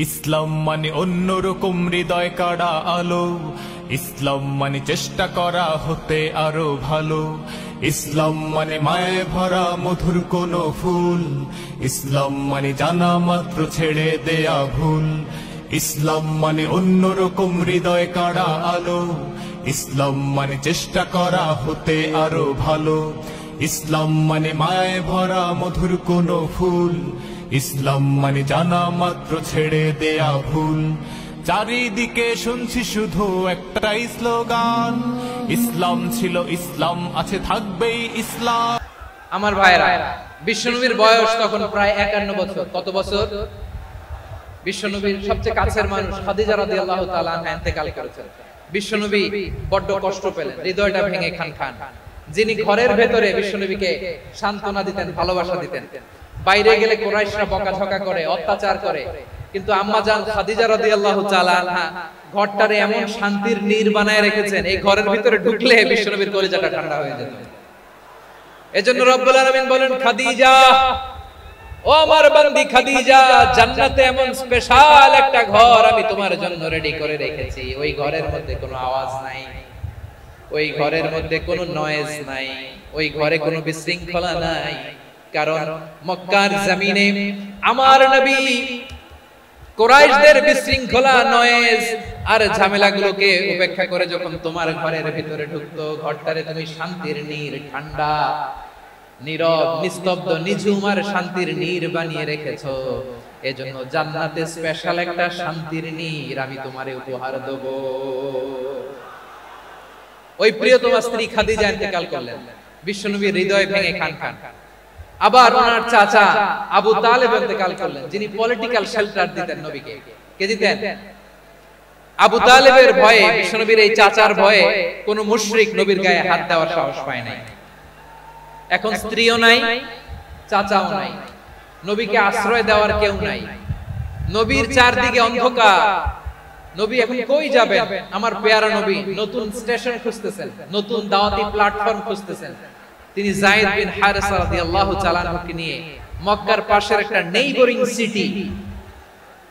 ইসলাম মানে অন্যরকম হৃদয় কাড়া আলো, ইসলাম মানে চেষ্টা করা হতে আরো ভালো, ইসলাম মানে মায়ে ভরা মধুর কোনো ফুল, ইসলাম মানে জানা মাত্র ছেড়ে দেয়া ভুল, ইসলাম মানে অন্যরকম হৃদয় কাড়া আলো, ইসলাম মানে চেষ্টা করা হতে আরো ভালো, ইসলাম মানে মায়ে ভরা মধুর কোনো ফুল, ইসলাম মানে জানা মাত্র ছেড়ে দেয়া ভুল। চারিদিকে শুনছি শুধু একটাই স্লোগান, ইসলাম ছিল ইসলাম আছে থাকবেই ইসলাম। আমার ভাইরা, বিশ্বনবীর বয়স তখন প্রায় 51 বছর। কত বছর? বিশ্বনবীর সবচেয়ে কাছের মানুষ খাদিজা রাদিয়াল্লাহু তাআলা আনহা ইন্তেকাল করেছেন। বিশ্বনবী বড্ড কষ্ট পেলেন, হৃদয়টা ভেঙে খান খান। যিনি ঘরের ভেতরে বিশ্বনবীকে সান্ত্বনা দিতেন, ভালোবাসা দিতেন, বাইরে গেলে কুরাইশরা বকাঝকা করে, অত্যাচার করে, কিন্তু আম্মা জান খাদিজা রাদিয়াল্লাহু তাআলা আনহা ঘরটারে এমন শান্তির নীড় বানায় রেখেছেন, এই ঘরের ভিতরে ঢুকলে বিশ্বনবীর কলিজাটা ঠান্ডা হয়ে যেত। এজন্য রব্বুল আলামিন বলেন, খাদিজা, ও আমার বান্দি খাদিজা, জান্নাতে এমন স্পেশাল একটা ঘর আমি তোমার জন্য রেডি করে রেখেছি। ওই ঘরের মধ্যে কোনো আওয়াজ নাই, ওই ঘরের মধ্যে কোনো নয়েজ নাই, ওই ঘরে কোনো বিশৃঙ্খলা নাই। কারণ মক্কার জমিনে আমার নবী কুরাইশদের বিশৃঙ্খলা, নয়েজ আর ঝামেলাগুলোকে উপেক্ষা করে যখন তোমার ঘরের ভিতরে ঢুকতো, ঘরটারে তুমি শান্তির নীড়, ঠান্ডা, নীরব, নিস্তব্ধ, নিঝুম আর শান্তির নীড় বানিয়ে রেখেছো। এজন্য জান্নাতে স্পেশাল একটা শান্তির নীড় আমি তোমারে উপহার দেব। ওই প্রিয়তমা স্ত্রী খাদিজা ইন্তেকাল করলেন, বিশ্বনবীর হৃদয় ভেঙে খান খান। আবার ওনার চাচা আবু তালেব ইন্তেকাল করলেন, যিনি পলিটিক্যাল শেল্টার দিতেন নবীকে। কে দিতেন? আবু তালেবের ভয়ে, বিশ্বনবীর এই চাচার ভয়ে কোন মুশরিক নবীর গায়ে হাত দেওয়ার সাহস পায় নাই। এখন স্ত্রীও নাই, চাচাও নাই, নবীকে আশ্রয় দেওয়ার কেউ নাই, নবীর চারদিকে অন্ধকার। নবী এখন কই যাবেন? আমার পেয়ারা নবী নতুন স্টেশন খুঁজতেছেন, নতুন দাওয়াতি প্ল্যাটফর্ম খুঁজতেছেন। তিনি যায়েদ বিন হারেসা রাদিয়াল্লাহু তাআলা আনহুকে নিয়ে মক্কার পাশের একটা নেইবরিং সিটি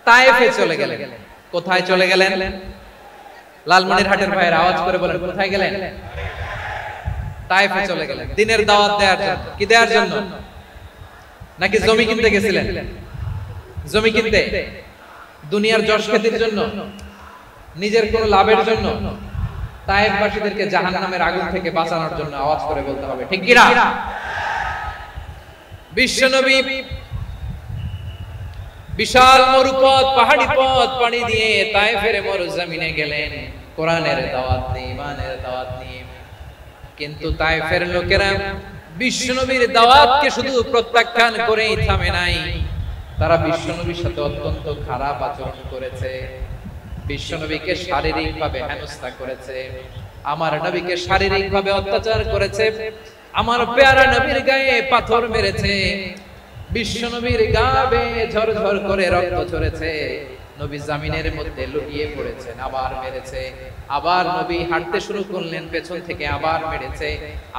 তায়েফে চলে গেলেন। কোথায় চলে গেলেন? লালমনিরহাটের ভাইয়ের আওয়াজ করে বলেন, কোথায় গেলেন? তায়েফে চলে গেলেন দিনের দাওয়াত দেওয়ার জন্য। কি দেওয়ার জন্য? নাকি জমি কিনতে গেছিলেন? জমি কিনতে, দুনিয়ার যশ খ্যাতির জন্য, নিজের কোনো লাভের জন্য? তায়েফবাসীদেরকে জাহান্নামের আগুন থেকে বাঁচানোর জন্য। আওয়াজ করে বলতে হবে, ঠিক কি না? বিশ্বনবী বিশাল মরুপথ, পাহাড়ি পথ পাড়ি দিয়ে তায়েফের মরুজমিনে গেলেন কোরআনের দাওয়াত নিয়ে, ঈমানের দাওয়াত নিয়ে। কিন্তু তায়েফের লোকেরা বিশ্বনবীর দাওয়াতকে শুধু প্রত্যাখ্যান করেই থামে নাই, তারা বিশ্বনবীর সাথে অত্যন্ত খারাপ আচরণ করেছে। বিশ্বনবীকে শারীরিকভাবে হেনস্থা করেছে, আমার নবীকে শারীরিকভাবে অত্যাচার করেছে, আমার পেয়ারা নবীর গায়ে পাথর মেরেছে, বিশ্বনবীর গা বেয়ে ঝরঝর করে রক্ত ঝরেছে, নবী জামিনের মধ্যে লুটিয়ে পড়েছেন, আবার মেরেছে, আবার নবী হাঁটতে শুরু করলেন, পেছন থেকে আবার মেরেছে,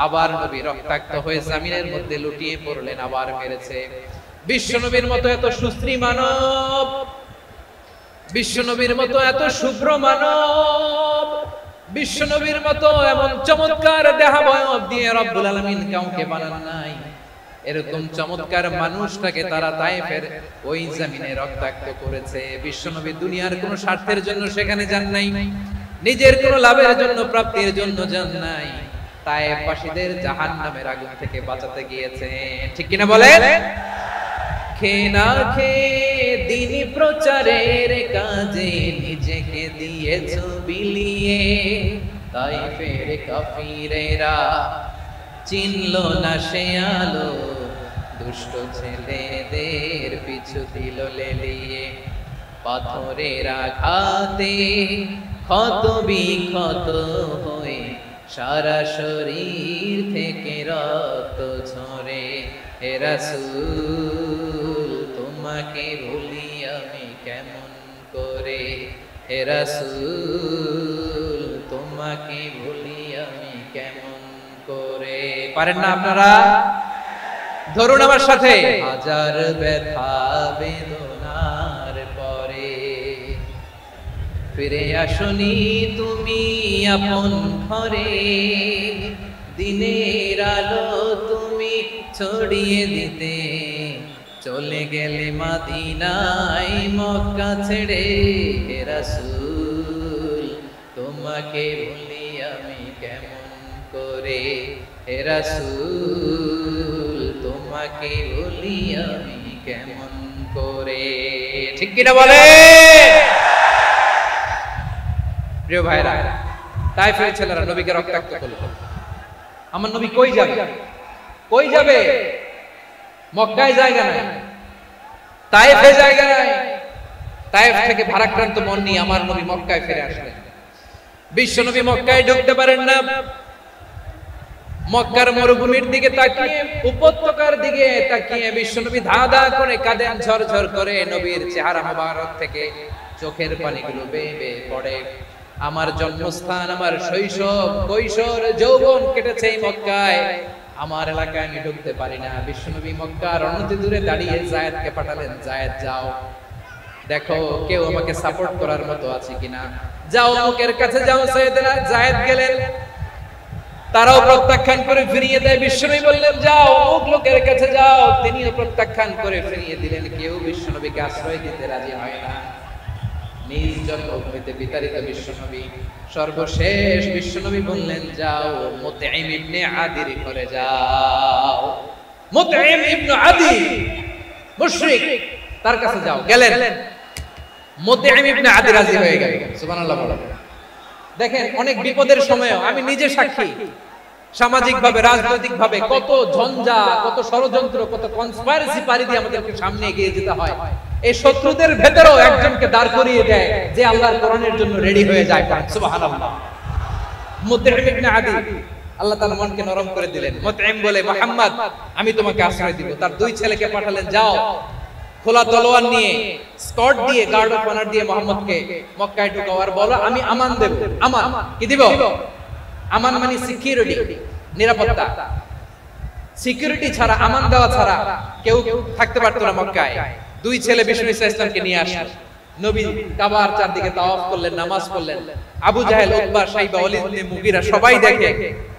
আবার নবী রক্তাক্ত হয়ে জামিনের মধ্যে লুটিয়ে পড়লেন, আবার মেরেছে। বিশ্বনবীর মতো এত সুশ্রী মানব, বিশ্বনবীর মতো এত শুভ্র মানব, বিশ্বনবীর মতো এমন চমৎকার দেহাবয়ব দিয়ে রব্বুল আলামিন কাউকে বানান নাই। এরকম চমৎকার মানুষটাকে তারা তায়েফের ওই জমিনে রক্তাক্ত করেছে। বিশ্বনবী দুনিয়ার কোনো স্বার্থের জন্য সেখানে যান নাই, নিজের কোনো লাভের জন্য, প্রাপ্তির জন্য যান নাই, তায়েফবাসীদের জাহান্নামের আগুন থেকে বাঁচাতে গিয়েছেন। ঠিক কিনা বলেন? খেয়ে না খেয়ে দিন প্রচারের কাজে নিজেকে দিয়েছো বিলিয়ে, তায়েফের কাফিরেরা চিনল না সে আলো, দুষ্ট ছেলেদের পিছু দিল লেলিয়ে, পাথরের আঘাতে ক্ষত বিক্ষত হয়ে সারা শরীর থেকে রক্ত ঝরে। হে রাসূল, তোমাকে ভুলি আমি কেমন করে? হে রাসূল, তোমাকে ভুলি আমি কেমন করে? পারেন না আপনারা? ধরুন আমার সাথে, হাজার ব্যথা বেদনার পরে ফিরে আসনি তুমি আপন ঘরে, দিনের আলো তুমি ছড়িয়ে দিতে, চলে গেলে মদিনায় মক্কা ছেড়ে। হে রাসূল তোমাকে ভুলি আমি কেমন করে, হে রাসূল তোমাকে ভুলি আমি কেমন করে। ঠিক কিনা বলে? প্রিয় ভাইরা, তায়েফের ছেলেরা নবীকে রক্তাক্ত করল। আমার নবী কই যাবে? কই যাবে? মক্কায় জায়গা নাই, তায়েফে জায়গা নাই। তায়েফ থেকে ভারাক্রান্ত মন নিয়ে আমার নবী মক্কায় ফিরে আসলেন। বিশ্ব নবী মক্কায় ঢুকতে পারেন না। মক্কার মরুভূমির দিকে তাকিয়ে, উপত্যকার দিকে তাকিয়ে বিশ্ব নবী ধা ধা করে কাঁদেন, ঝরঝর করে। নবীর চেহারা মোবারক থেকে চোখের পানিগুলো বেয়ে বেয়ে পড়ে। আমার জন্মস্থান, আমার শৈশব, কৈশোর, যৌবন কেটেছে এই মক্কায়। আমার এলাকায় আমি ঢুকতে পারি না। বিশ্বনবী মক্কার অনতি দূরে দাঁড়িয়ে যায়েদকে পাঠালেন, যায়েদ যাও দেখো কেউ আমাকে সাপোর্ট করার মতো আছে কিনা, যাও অমুকের কাছে যাও। সাইয়েদনা যায়েদ গেলেন, তারাও প্রত্যাখ্যান করে ফিরিয়ে দেয়। বিশ্বনবী বললেন যাও অমুক লোকের কাছে যাও, তিনিও প্রত্যাখ্যান করে ফিরিয়ে দিলেন। কেউ বিশ্বনবীকে আশ্রয় দিতে রাজি হয় না। নিজ জন্মভূমিতে বিতাড়িত বিশ্বনবী, সর্বশেষ বিশ্বনবী বললেন যাও মুতঈম ইবনে আদির ঘরে যাও। মুতঈম ইবনে আদি মুশরিক, তার কাছে যাও। গেলেন, মুতঈম ইবনে আদি রাজি হয়ে গেল। সুবহানাল্লাহ বলেন। দেখেন অনেক বিপদের সময়ও আমি নিজে সাক্ষী, সামাজিক ভাবে, রাজনৈতিক ভাবে কত ঝঞ্ঝা, কত ষড়যন্ত্র, কত কনস্পাইরেসি পারি দিয়ে আমাদেরকে সামনে এগিয়ে যেতে হয়। এই শত্রুদের ভেতরেও একজনকে দাঁড় করিয়ে দেয় যে আল্লাহর কোরআনের জন্য রেডি হয়ে যায়। সুবহানাল্লাহ। মুতঈম ইবনে আদি আল্লাহ তাআলা মনকে নরম করে দিলেন। মুতঈম বলে মুহাম্মদ আমি তোমাকে আশ্রয় দিব। তার দুই ছেলেকে পাঠালেন, যাও খোলা তলোয়ার নিয়ে, স্কট দিয়ে, গার্ড অফ অনার দিয়ে মুহাম্মদকে মক্কায় ঢুকাও আর বলো আমি আমান দেব। আমান কি দিব? আমান মানে সিকিউরিটি, নিরাপত্তা। সিকিউরিটি ছাড়া, আমান দেওয়া ছাড়া কেউ থাকতে পারতো না মক্কায়। দুই ছেলে বিষ্ণু ইসা ইসলামকে নিয়ে আসলেন। নবী কাবার চারদিকে তাওয়াফ করলেন, নামাজ পড়লেন। আবু জাহেল, উতবা, শাইবা, ওয়ালিদ ইবনে মুগীরা সবাই দেখে,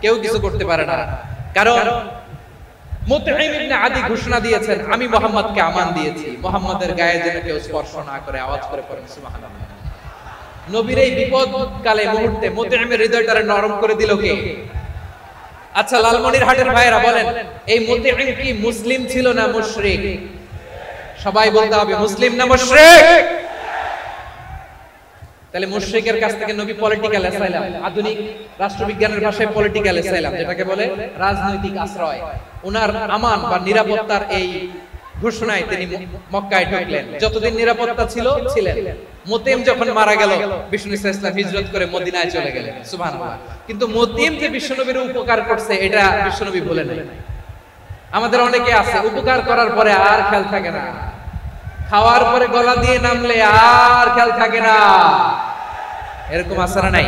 কেউ কিছু করতে পারে না। কারণ মুতঈম ইবনে আদি ঘোষণা দিয়েছেন আমি মুহাম্মদকে আমান দিয়েছি, মুহাম্মাদের গায়ে যেন কেউ স্পর্শ না করে। আওয়াজ করে পড়েন সুবহানাল্লাহ। নবীর এই বিপদ কালে মুহূর্তে মুতঈমের হৃদয়টারে নরম করে দিল কে? আচ্ছা লালমনিরহাটের ভাইয়েরা বলেন, এই মুতঈম কি মুসলিম ছিল না মুশরিক? সবাই বলতে হবে মুসলিম না মুশরিক? তাহলে মুশরিকের কাছ থেকে নবী পলিটিক্যাল অ্যাসাইলাম, আধুনিক রাষ্ট্রবিজ্ঞানের ভাষায় পলিটিক্যাল অ্যাসাইলাম যেটাকে বলে, রাজনৈতিক আশ্রয়, উনার আমান বা নিরাপত্তার এই ঘোষণায় তিনি মক্কায় ঢুকলেন। যতদিন নিরাপত্তা ছিল ছিলেন। মুতঈম যখন মারা গেল, বিষ্ণু ইসা ইসলাম হিজরত করে মদিনায় চলে গেলেন। সুবহানাল্লাহ। কিন্তু মুতঈম যে বিশ্বনবীর উপকার করছে এটা বিশ্বনবী ভুলে নাই। আমাদের অনেকে আছে উপকার করার পরে আর খেয়াল থাকে না, খাওয়ার পরে গলা দিয়ে নামলে আর খেয়াল থাকে না। এরকম আছে না নাই?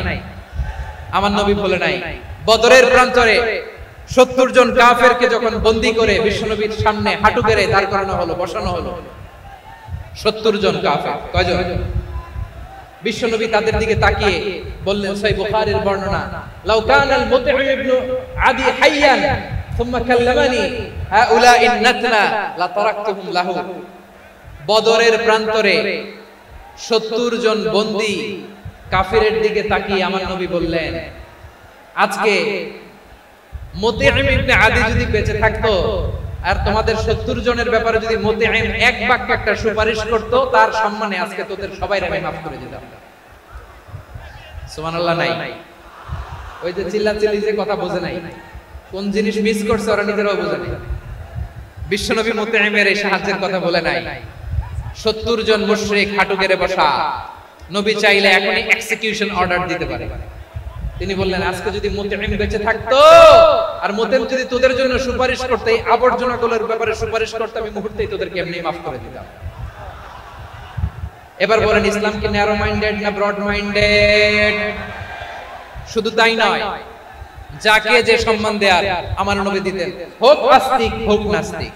আমার নবী বলে নাই। বদরের প্রান্তরে 70 জন কাফেরকে যখন বন্দী করে বিশ্বনবীর সামনে হাঁটু গেড়ে দাঁড় করানো হলো, বসানো হলো, 70 জন কাফের। কয়জন? বিশ্বনবী তাদের দিকে তাকিয়ে বললেন, সহিহ বুখারীর বর্ণনা, লাউ কানাল মুতঈম ইবনে আদি হাইয়ান সুম্মা কাল্লামানি হাউলাইন নাতনা লা তারাকতুহুম লাহু। বদরের প্রান্তরে 70 জন বন্দী কাফিরের দিকে তাকিয়ে আমার নবী বললেন, আজকে মুতঈম ইবনে আদি যদি বেঁচে থাকতো আর তোমাদের 70 জনের ব্যাপারে যদি মুতঈম এক বাক্যে একটা সুপারিশ করত, তার সম্মানে আজকে তোদের সবাই আমি মাফ করে দিতাম। সুবহানাল্লাহ নাই? ওই যে চিল্লাচিল্লি যে কথা বোঝে নাই, কোন জিনিস মিস করছে ওরা নিজেরাও বোঝে নাই। বিশ্বনবী মুতঈমের এই সাহায্যের কথা বলে নাই। 70 জন মুশরিক হাঁটু গেড়ে বসা, নবী চাইলে এখনই এক্সিকিউশন অর্ডার দিতে পারে। তিনি বললেন, আজকে যদি মুতঈম বেঁচে থাকতো আর মুতঈম যদি তোদের জন্য সুপারিশ করতে, আবর্জনাগুলোর ব্যাপারে সুপারিশ করতে, আমি মুহূর্তেই তোদেরকে এমনি মাফ করে দিতাম। এবার বলেন, ইসলাম কি ন্যারো মাইন্ডেড না ব্রড মাইন্ডেড? শুধু তাই নয়, যাকে যে সম্মান দেয়ার আমার নবী দিতেন, হোক আস্তিক হোক নাস্তিক,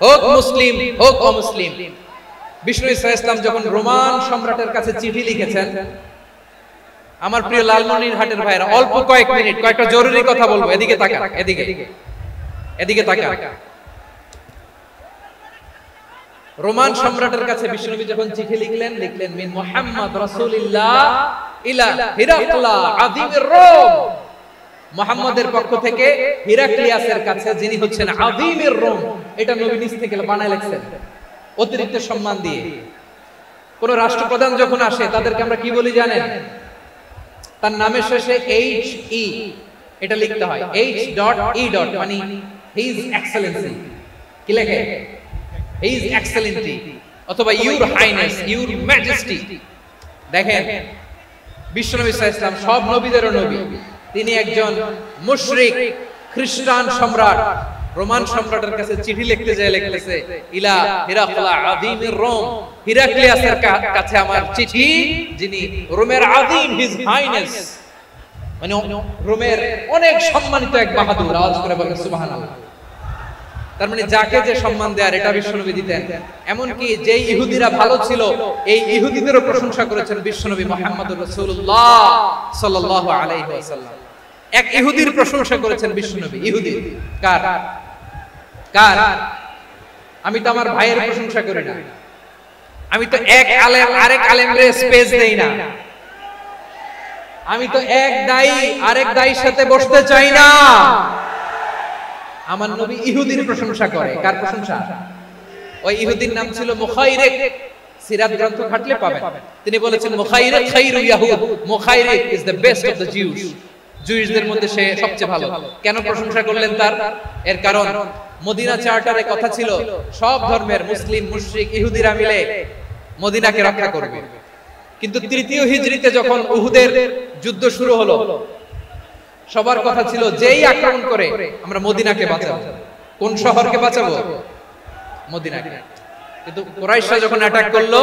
হোক মুসলিম হোক অমুসলিম। বিষ্ণু ইসা ইসলাম যখন রোমান সম্রাটের কাছে চিঠি লিখেছেন, আমার প্রিয় লালমনিরহাটের ভাইরা, অল্প কয়েক মিনিট কয়েকটা জরুরি কথা বলবো। এদিকে তাকান, এদিকে তাকান। রোমান সম্রাটের কাছে বিশ্বনবী যখন চিঠি লিখলেন মিন মুহাম্মদ রাসূলুল্লাহ ইলা হিরাকলা আযীমির রোম। মুহাম্মদের পক্ষ থেকে হিরাক্লিয়াসের কাছে, যিনি হচ্ছেন আযীমির রোম। এটা নবী নিজ থেকে বানায় লিখছেন অতিরিক্ত সম্মান দিয়ে। কোন রাষ্ট্রপ্রধান যখন আসে তাদেরকে আমরা কি বলি জানেন? তার নামের শেষে HE এটা লিখতে হয়, H.E. মানে হিজ এক্সেলেন্সি। কি লেখে? হিজ এক্সেলেন্সি অথবা ইউর হাইনেস, ইউর ম্যাজেস্টি। দেখেন, বিশ্বনবী সাল্লাল্লাহু আলাইহি ওয়াসাল্লাম সব নবীদেরও নবী। তিনি একজন মুশরিক খ্রিস্টান সম্রাট রোমান সম্রাটের কাছে চিঠি লিখতে যায়, লিখতেছে ইলা হিরাকলা আযীমির রোম। হিরাক্লিয়াসের কাছে আমার চিঠি, যিনি রোমের আযীম, হিজ হাইনেস মানে রোমের অনেক সম্মানিত এক বাহাদুর। আওয়াজ করে বলেন সুবহানাল্লাহ। তার মানে যাকে যে সম্মান দেয়ার এটা বিশ্বনবী দিতেন। এমনকি যেই ইহুদিরা ভালো ছিল এই ইহুদিদেরও প্রশংসা করেছেন বিশ্বনবী মুহাম্মদুর রাসূলুল্লাহ সাল্লাল্লাহু আলাইহি ওয়াসাল্লাম। এক ইহুদির প্রশংসা করেছেন বিশ্বনবী। ইহুদি কার? আমি তো আমার ভাইয়ের প্রশংসা করি না, আমি তো এক আলেম আরেক আলেমরে স্পেস দেই না, আমি তো এক দায়ী আরেক দায়ীর সাথে বসতে চাই না। আমার নবী ইহুদির প্রশংসা করে। কার প্রশংসা? ওই ইহুদির নাম ছিল মুখাইরিক। সিরাত গ্রন্থ ঘাটলে পাবেন। তিনি বলেছেন মুখাইরিক খায়রু ইয়াহুদ, Mukhayriq is the best of the Jews. জুইশদের মধ্যে সে সবচেয়ে ভালো। কেন প্রশংসা করলেন তার? এর কারণ মদিনা চার্টারে কথা ছিল সব ধর্মের মুসলিম, মুশরিক, ইহুদিরা মিলে মদিনাকে রক্ষা করবে। কিন্তু তৃতীয় হিজরিতে যখন উহুদের যুদ্ধ শুরু হলো, সবার কথা ছিল যেই আক্রমণ করে আমরা মদিনাকে বাঁচাবো। কোন শহরকে বাঁচাবো? মদিনাকে। কিন্তু কুরাইশরা যখন অ্যাটাক করলো,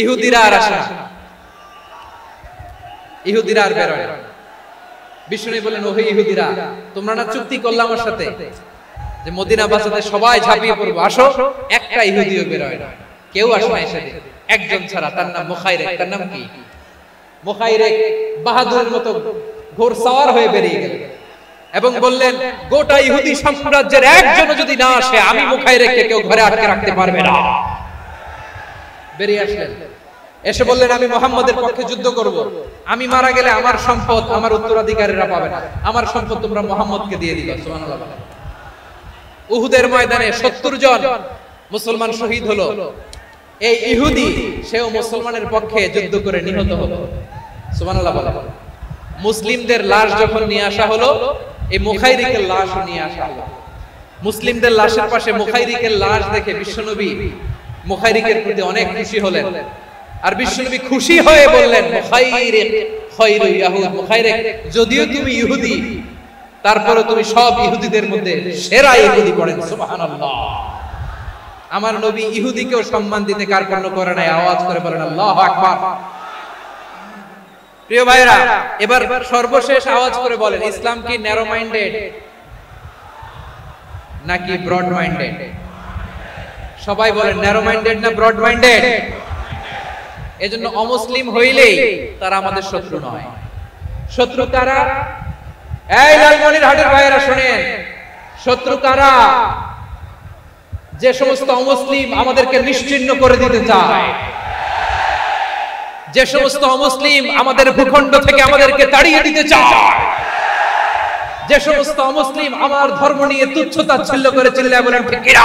ইহুদিরা আর আসে না, ইহুদিরা আর বের হয় না। বিষ্ণু বলেন, ওহে ইহুদিরা, তোমরা না চুক্তি করলে আমার সাথে যে মদিনা বাঁচাতে সবাই ঝাঁপিয়ে পড়বো, আসো। একটা ইহুদিও বের হয় না, কেউ আসে না এসে, একজন ছাড়া। তার নাম মুখাইরিক। তার নাম কি? মুখাইরিক বাহাদুরের মতো ঘোড়সওয়ার হয়ে বেরিয়ে গেলেন এবং বললেন, গোটা ইহুদি সাম্রাজ্যের একজনও যদি না আসে, আমি মুখাইরিককে কেউ ঘরে আটকে রাখতে পারবে না। বেরিয়ে আসলেন, এসে বললেন, আমি মুহাম্মদের পক্ষে যুদ্ধ করব। আমি মারা গেলে আমার সম্পদ আমার উত্তরাধিকারীরা পাবে না, আমার সম্পদ তোমরা মুহাম্মদকে দিয়ে দিবে। সুবহানাল্লাহ। উহুদের ময়দানে 70 জন মুসলমান শহীদ হলো। এই ইহুদি সেও মুসলমানের পক্ষে যুদ্ধ করে নিহত হলো। সুবহানাল্লাহ। মুসলিমদের লাশ যখন নিয়ে আসা হলো, এই মুখাইরিকের লাশ নিয়ে আসা হলো। মুসলিমদের লাশের পাশে মুখাইরিকের লাশ দেখে বিশ্বনবী মুখাইরিকের প্রতি অনেক খুশি হলেন। আর বিশ্বনবী খুশি হয়ে বললেন, মুখাইরিক খায়রু ইয়াহুদ। মুখাইরিক, যদিও তুমি ইহুদি, তারপরে তুমি সব ইহুদিদের মধ্যে সেরা ইহুদি। পড়েন সুবহানাল্লাহ। আমার নবী ইহুদিকেও সম্মান দিতে কার্পণ্য করে নাই। আওয়াজ করে বলেন আল্লাহু আকবার। প্রিয় ভাইরা, এবার সর্বশেষ আওয়াজ করে বলেন, ইসলাম কি ন্যারো মাইন্ডেড নাকি ব্রড মাইন্ডেড? সবাই বলেন, ন্যারো মাইন্ডেড না ব্রড মাইন্ডেড? এজন্য অমুসলিম হইলেই তারা আমাদের শত্রু নয়। শত্রু কারা? এই লালমনিরহাটের ভাইরা শুনেন, শত্রু কারা? যে সমস্ত অমুসলিম আমাদেরকে নিশ্চিহ্ন করে দিতে চায়, যে সমস্ত অমুসলিম আমাদের ভূখণ্ড থেকে আমাদেরকে তাড়িয়ে দিতে চায়, যে সমস্ত অমুসলিম আমার ধর্ম নিয়ে তুচ্ছ-তাচ্ছিল্য করে চিল্লায় বলেন ঠিক কিনা,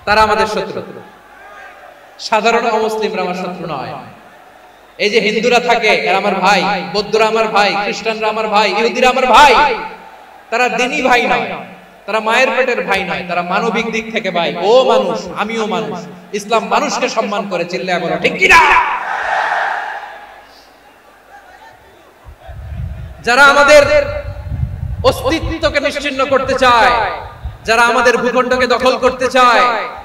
তারা আমাদের শত্রু। সাধারণ অমুসলিমরা আমার শত্রু নয়। এই যে হিন্দুরা থাকে, এরা আমার ভাই, বৌদ্ধরা আমার ভাই, খ্রিস্টানরা আমার ভাই, ইহুদিরা আমার ভাই। তারা দ্বীনি ভাই নয়, তারা মায়ের পেটের ভাই নয়, তারা মানবিক দিক থেকে ভাই। ও মানুষ, আমিও মানুষ। ইসলাম মানুষকে সম্মান করে, চিল্লায় বলো ঠিক কিনা। যারা আমাদের অস্তিত্বকে নিশ্চিহ্ন করতে চায়, যারা আমাদের ভূখণ্ডকে দখল করতে চায়,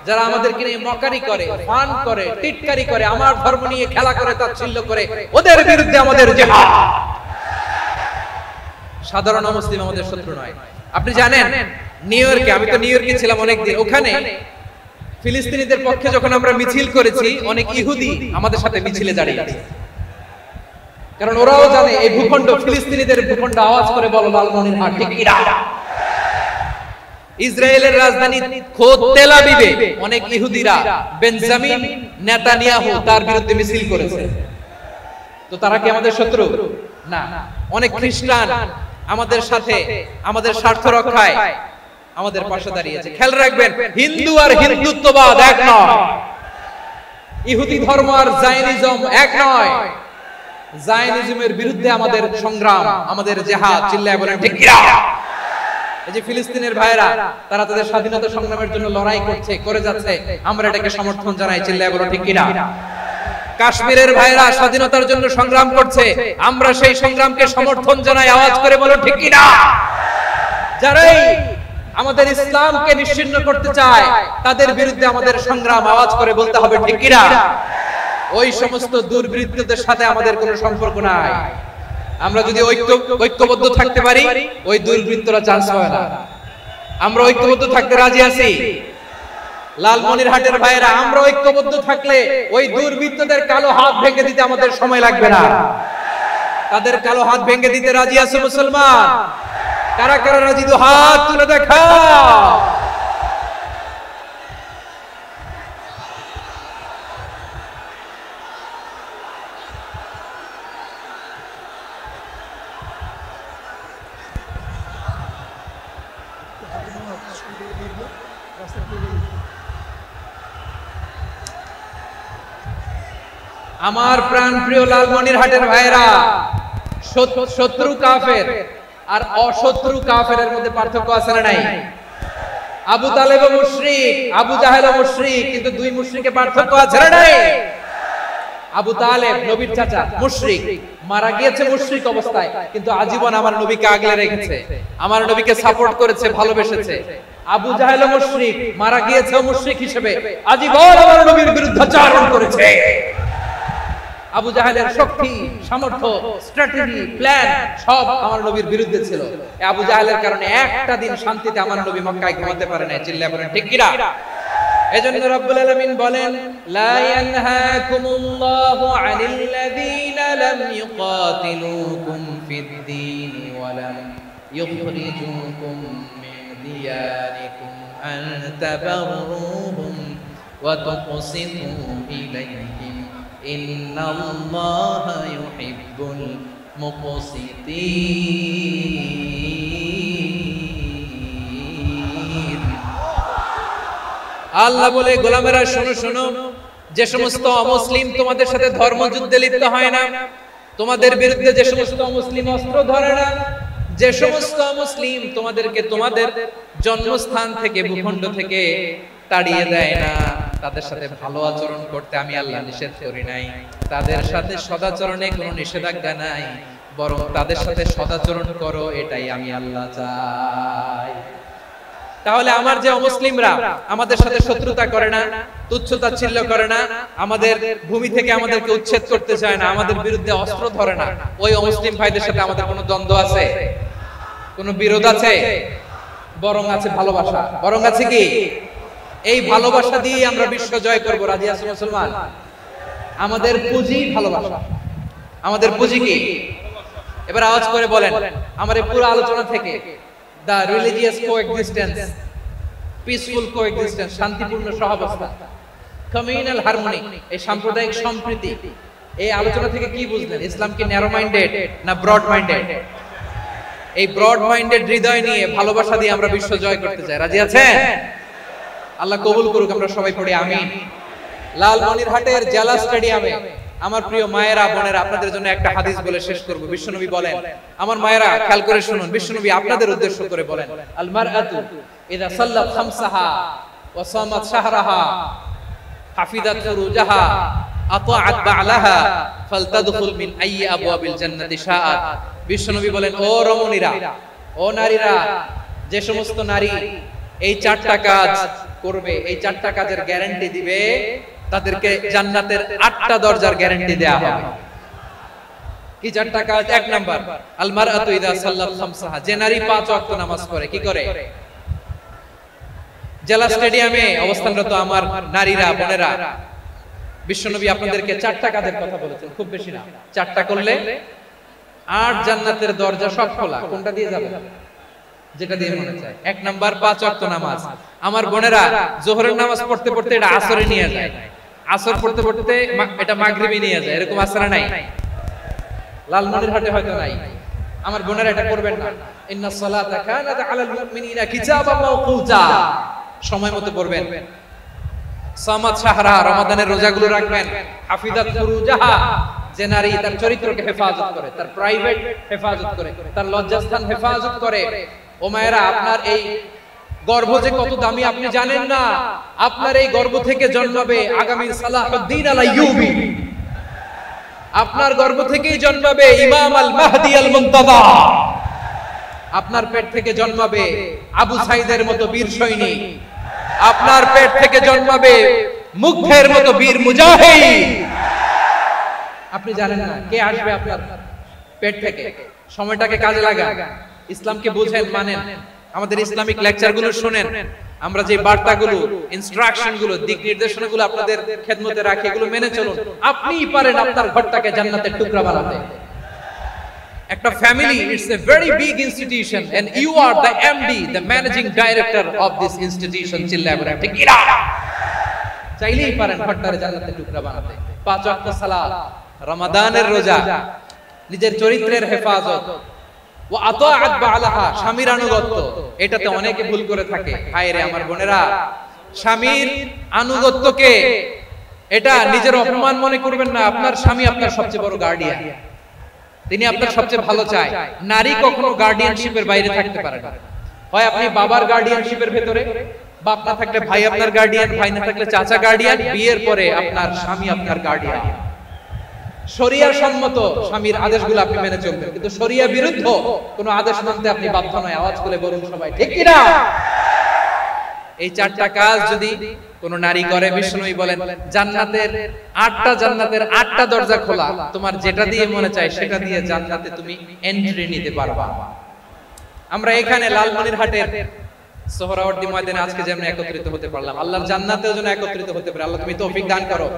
যারা আমাদেরকে নিয়ে মকারি করে, ফান করে, টিটকারি করে, আমার ধর্ম নিয়ে খেলা করে, তাচ্ছিল্য করে, ওদের বিরুদ্ধে আমাদের জিহাদ। সাধারণ মুসলিম আমাদের শত্রু নয়। আপনি জানেন নিউ ইয়র্কে, আমি তো নিউ ইয়র্কে ছিলাম অনেকদিন, ওখানে ফিলিস্তিনিদের পক্ষে যখন আমরা মিছিল করেছি, অনেক ইহুদি আমাদের সাথে মিছিলে দাঁড়িয়ে আছে। কারণ ওরাও জানে এই ভূখণ্ড ফিলিস্তিনিদের ভূখণ্ড। আওয়াজ করে বলো লালমনিরহাট ঠিক কিনা? ইসরায়েলের রাজধানী খোদ তেল আবিবে অনেক ইহুদিরা বেঞ্জামিন নেতানিয়াহু তার বিরুদ্ধে মিছিল করেছে। তো তারা কি আমাদের শত্রু? না। অনেক খ্রিস্টান আমাদের সাথে আমাদের স্বার্থ রক্ষায় আমাদের পাশে দাঁড়িয়েছে। খেয়াল রাখবেন, হিন্দু আর হিন্দুত্ববাদ এক নয়, ইহুদি ধর্ম আর জায়নিজম এক নয়। জায়নিজমের বিরুদ্ধে আমাদের সংগ্রাম, আমাদের জিহাদ। চিল্লায় বলেন ঠিক কিনা? এই যে ফিলিস্তিনের ভাইরা, তারা তাদের স্বাধীনতা সংগ্রামের জন্য লড়াই করছে, করে যাচ্ছে, আমরা এটাকে সমর্থন জানাই। চিল্লায় বলেন ঠিক কিনা? কাশ্মীরের ভাইরা স্বাধীনতার জন্য সংগ্রাম করছে, আমরা সেই সংগ্রামকে সমর্থন জানাই। আওয়াজ করে বলো ঠিক কিনা? যারাই আমাদের ইসলামকে নিশ্চিহ্ন করতে চায় তাদের বিরুদ্ধে আমাদের সংগ্রাম। আওয়াজ করে বলতে হবে ঠিক কিনা? ওই সমস্ত দুর্বৃত্তদের সাথে আমাদের কোনো সম্পর্ক নাই। আমরা যদি ঐক্যবদ্ধ থাকতে পারি, ওই দুর্বৃত্তরা চান্স পায় না। আমরা ঐক্যবদ্ধ থাকতে রাজি আছি। লালমনিরহাটের ভাইরা, আমরা ঐক্যবদ্ধ থাকলে ওই দুর্বৃত্তদের কালো হাত ভেঙে দিতে আমাদের সময় লাগবে না। তাদের কালো হাত ভেঙে দিতে রাজি আছে মুসলমান? কারা কারা রাজি? দু হাত তুলে দেখা। আমার প্রাণ প্রিয় লালমনিরহাটের ভাইরা, শত্রু কাফের আর অশত্রু কাফেরের মধ্যে পার্থক্য আছে না নাই? আবু তালেব মুশরিক, আবু জাহেল মুশরিক, কিন্তু দুই মুশরিকে পার্থক্য আছে না নাই? আবু তালেব নবীর চাচা, মুশরিক, মারা গিয়েছে মুশরিক অবস্থায়, কিন্তু আজীবন আমার নবীকে আগলে রেখেছে, আমার নবীকে সাপোর্ট করেছে, ভালোবেসেছে। আবু জাহেল মুশরিক, মারা গিয়েছে মুশরিক হিসেবে, আজীবন আমার নবীর বিরুদ্ধাচরণ করেছে। আবু জাহেলের শক্তি, সামর্থ্য, স্ট্র্যাটেজি, প্ল্যান সব আমার নবীর বিরুদ্ধে ছিল। আবু জাহেলের কারণে একটা দিন শান্তিতে আমার নবী মক্কায় ঘুমাতে পারে না। চিল্লায় বলেন ঠিক কিনা? এজন্য রব্বুল আলামিন বলেন, লা ইয়ানহাকুমুল্লাহু আনিল্লাযীনা লাম ইউকাতিলুকুম ফিদ-দীন ওয়া লাম ইউখরিজুকুম মিন দিয়ারিকুম আন তাবাররুহুম ওয়া তুকসিতু ইলাইহিম ইন্নাল্লাহা ইউহিব্বুল মুকসিতিন। আল্লাহ বলে, গোলামেরা শোনো শোনো, যে সমস্ত অমুসলিম তোমাদের সাথে ধর্মযুদ্ধে লিপ্ত হয় না, তোমাদের বিরুদ্ধে যে সমস্ত অমুসলিম অস্ত্র ধরে না, যে সমস্ত অমুসলিম তোমাদেরকে তোমাদের জন্মস্থান থেকে, ভূখণ্ড থেকে তাড়িয়ে দেয় না, তাদের সাথে ভালো আচরণ করতে আমি আল্লাহ নিষেধ করি নাই। তাদের সাথে সদাচরণে কোনো নিষেধাজ্ঞা নাই, বরং তাদের সাথে সদাচরণ করো, এটাই আমি আল্লাহ চাই। তাহলে আমার যে অমুসলিমরা আমাদের সাথে শত্রুতা করে না, তুচ্ছ-তাচ্ছিল্য করে না, আমাদের ভূমি থেকে আমাদেরকে উচ্ছেদ করতে চায় না, আমাদের বিরুদ্ধে অস্ত্র ধরে না, ওই অমুসলিম ভাইদের সাথে আমাদের কোনো দ্বন্দ্ব আছে? কোনো বিরোধ আছে? বরং আছে ভালোবাসা। বরং আছে কি? এই ভালোবাসা দিয়ে আমরা বিশ্ব জয় করব। রাজি আছি মুসলমান? আমাদের পুঁজি ভালোবাসা। আমাদের পুঁজি কি? এবার আওয়াজ করে বলেন, আমার এই পুরো আলোচনা থেকে the religious coexistence, peaceful coexistence, শান্তিপূর্ণ সহাবস্থা, communal harmony, এই সাম্প্রদায়িক সম্প্রীতি, এই আলোচনা থেকে কি বুঝলেন? ইসলাম কি ন্যারো মাইন্ডেড না ব্রড মাইন্ডেড? এই ব্রড মাইন্ডেড হৃদয় নিয়ে, ভালোবাসা দিয়ে আমরা বিশ্ব জয় করতে চাই। রাজি আছেন? আল্লাহ কবুল করুক। আমরা সবাই পড়ি আমিন। লালমনিরহাটের জেলা স্টেডিয়ামে আমার প্রিয় মায়েরা, বোনেরা, আপনাদের জন্য একটা হাদিস বলে শেষ করব। বিশ্বনবী বলেন, আমার মায়েরা খেয়াল করে শুনুন, বিশ্বনবী আপনাদের উদ্দেশ্য করে বলেন, আল মারআতু ইযা সাল্লাত খামসাহা ওয়া সামাত শাহরাহা হাফিজাত ফুরুজাহা আতাআত বা'লাহা ফালতাদখুল মিন আইয়ি আবওয়াবিল জান্নাতি শাআত। বিশ্বনবী বলেন, ও রমণীরা, ও নারীরা, যে সমস্ত নারী এই চারটা কাজ করবে, এই চারটা কাজের গ্যারান্টি দিবে, তাদেরকে জান্নাতের 8টা দরজার গ্যারান্টি দেয়া হবে। কি চারটা কাজ? এক নাম্বার, আল মারআতু ইযা সাল্লাত খামসাহা, যে নারী 5 ওয়াক্ত নামাজ পড়ে। কি করে? জেলা স্টেডিয়ামে অবস্থানরত আমার নারীরা, বোনেরা, বিশ্বনবী আপনাদেরকে চারটা কাজের কথা বলেছেন, খুব বেশি না, চারটা করলে 8 জান্নাতের দরজা সব খোলা, কোনটা দিয়ে যাবে? যেটা দিয়ে মনে চায়। 1 নাম্বার 5 ওয়াক্ত নামাজ। আমার বোনেরা যোহরের নামাজ পড়তে পড়তে এটা আসরে নিয়ে যায়, আসর পড়তে পড়তে এটা মাগরিবে নিয়ে যায়, এরকম আসরে নাই? লালমনিরহাটে হয়তো নাই। আমার বোনেরা এটা করবেন না। ইন্নাস সালাতা কানাত আলাল মুমিনিনা কিতাবাম মাওকুতা, সময় মতো পড়বেন। সামাত শাহরা, রমাদানের রোজাগুলো রাখবেন। হাফিজাত ফুরুজাহা, যে নারী তার চরিত্রকে হেফাজত করে, তার প্রাইভেট হেফাজত করে, তার লজ্জাস্থান হেফাজত করে। ও মায়েরা, আপনার এই গর্ভ যে কত দামি আপনি জানেন না। আপনার এই গর্ভ থেকে জন্মাবে আগামী সালাহুদ্দিন আল আইয়ুবী। আপনার গর্ভ থেকেই জন্মাবে ইমাম আল মাহদি আল মুনতাযা। আপনার পেট থেকে জন্মাবে আবু সাইদের মতো বীর সৈনিক। আপনার পেট থেকে জন্মাবে মুগ্ধের মতো বীর মুজাহিদ। আপনি জানেন না কে আসবে আপনার পেট থেকে। সময়টাকে কাজে লাগান, ইসলামকে বুঝেন, মানেন, আমাদের ইসলামিক লেকচারগুলো শুনেন। আমরা যে বার্তাগুলো, ইনস্ট্রাকশনগুলো, দিক নির্দেশনাগুলো আপনাদের খেদমতে রাখি, এগুলো মেনে চলুন। আপনিই পারেন আপনার ঘরটাকে জান্নাতের টুকরা বানাতে। একটা family, it's a very big institution and you are the MD, the managing director of this institution. চিল্লায় বলেন ঠিক কি না? চাইলেই পারেন ঘরটাকে জান্নাতের টুকরা বানাতে। 5 ওয়াক্ত সালাত, রমাদানের রোজা, নিজের চরিত্রের হেফাজত, ও আতাআত বালাহা, স্বামীর আনুগত্য। এটাতে অনেকে ভুল করে থাকে। হায় রে আমার বোনেরা, স্বামীর আনুগত্যকে এটা নিজের অপমান মনে করবেন না। আপনার স্বামী আপনার সবচেয়ে বড় গার্ডিয়ান, তিনি আপনার সবচেয়ে ভালো চায়। নারী কখনো গার্ডিয়ানশিপের বাইরে থাকতে পারে না। হয় আপনি বাবার গার্ডিয়ানশিপের ভেতরে, বাপ না থাকলে ভাই আপনার গার্ডিয়ান, ভাই না থাকলে চাচা গার্ডিয়ান, বিয়ের পরে আপনার স্বামী আপনার গার্ডিয়ান। শরিয়া সম্মত স্বামীর আদেশগুলো আপনি মেনে চলবেন, কিন্তু শরিয়া বিরুদ্ধ কোন আদেশ মানতে আপনি বাধ্য নয়। আওয়াজ করে বলুন সবাই ঠিক কি না? এই 4টা কাজ যদি কোন নারী করে, বিষ্ণুই বলেন জান্নাতের 8টা জান্নাতের 8টা দরজা খোলা, তোমার যেটা দিয়ে মনে চায় সেটা দিয়ে জান্নাতে তুমি এন্ট্রি নিতে পারবা। আমরা এখানে লালমনিরহাটের সোহরাওয়ার্দী ময়দানে আজকে যেমন একত্রিত হতে পারলাম, আল্লাহর জান্নাতেও যেন একত্রিত হতে পারে। আল্লাহ তুমি তৌফিক দান করো।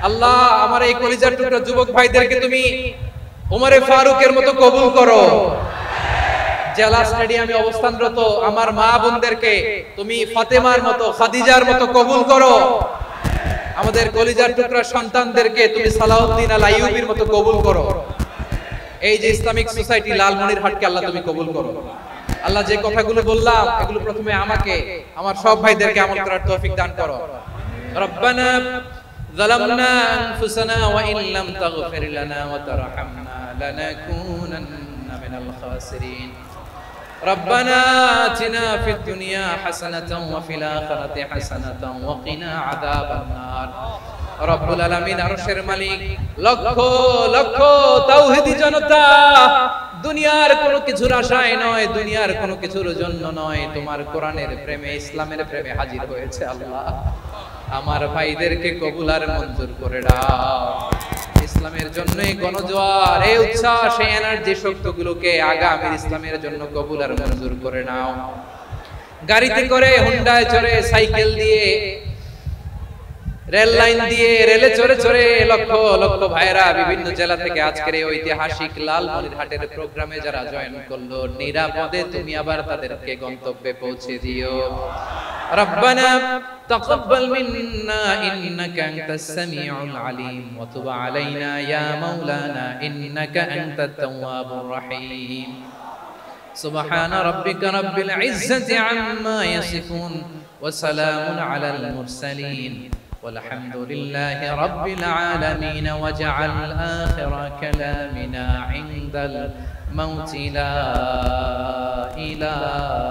আল্লাহ আমার এই কলিজার টুকরা যুবক ভাইদেরকে তুমি ওমরে ফারুকের মতো কবুল করো। জেলা স্টেডিয়ামে অবস্থানরত আমার মা বোনদেরকে তুমি ফাতেমার মতো, খাদিজার মতো কবুল করো। আমাদের কলিজার টুকরা সন্তানদেরকে তুমি সালাউদ্দিন আল আইয়ুবীর মতো কবুল করো। এই যে ইসলামিক সোসাইটি লালমনিরহাটকে আল্লাহ তুমি কবুল করো। আল্লাহ যে কথাগুলো বললাম এগুলো প্রথমে আমাকে, আমার সব ভাইদেরকে আমল করার তৌফিক দান করো। রব্বানা ظلمنا أنفسنا وإن لم تغفر لنا وترحمنا لنكونن من الخاسرين ربنا آتنا في الدنيا حسنة وفي الآخرة حسنة وقنا عذاب النار রব্বুল আলামিন আরশের মালিক, লক্ষ লক্ষ তাওহীদি জনতা দুনিয়ার কোনো কিছুর আশায় নয়, দুনিয়ার কোনো কিছুর জন্য নয়, তোমার কোরআনের প্রেমে, ইসলামের প্রেমে হাজির হয়েছে। আল্লাহ আমার ভাইদেরকে কবুল আর মঞ্জুর করে দাও। ইসলামের জন্য এই গণজোয়ার, এই উচ্ছ্বাস, এই এনার্জি শক্তিগুলোকে আগামীর ইসলামের জন্য কবুল আর মঞ্জুর করে নাও। গাড়িতে করে, হুন্ডায় চড়ে, সাইকেল দিয়ে, রেল লাইন দিয়ে, রেলে চড়ে চড়ে লক্ষ লক্ষ ভাইরা বিভিন্ন জেলা থেকে আজকের এই ঐতিহাসিক লালমনিরহাটের প্রোগ্রামে যারা জয়েন করলো, নিরাপদে তুমি আবার তাদেরকে গন্তব্যে পৌঁছে দিও। রব্বানা তাকাব্বাল মিন্না ইন্নাকা আনতাস সামিউল আলিম ওয়া তুব আলাইনা ইয়া মাওলানা ইন্নাকা আনতাত তাওয়াবুর রহিম। সুবহান রাব্বিকা রাব্বিল ইজ্জাতি আম্মা ইয়াসিফুন ওয়া সালামুন আলাল মুরসালিন والحمد لله رب العالمين وجعل آخر كلامنا عند الموت لا إله